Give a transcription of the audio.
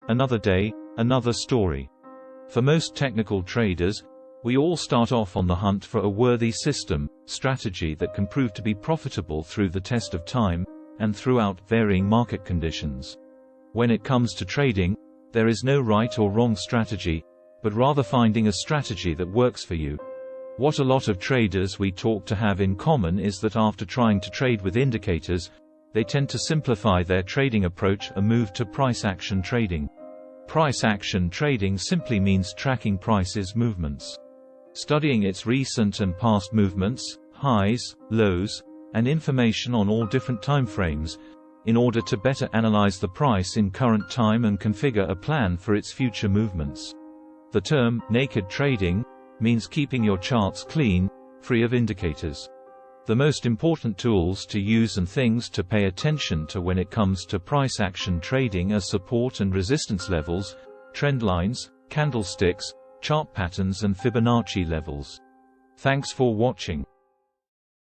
another day, another story. For most technical traders, we all start off on the hunt for a worthy system, strategy that can prove to be profitable through the test of time, and throughout varying market conditions. When it comes to trading, there is no right or wrong strategy, but rather finding a strategy that works for you. What a lot of traders we talk to have in common is that after trying to trade with indicators, they tend to simplify their trading approach and move to price action trading. Price action trading simply means tracking prices movements. Studying its recent and past movements, highs, lows, and information on all different time frames, in order to better analyze the price in current time and configure a plan for its future movements. The term, naked trading, means keeping your charts clean, free of indicators. The most important tools to use and things to pay attention to when it comes to price action trading are support and resistance levels, trend lines, candlesticks, chart patterns and Fibonacci levels. Thanks for watching.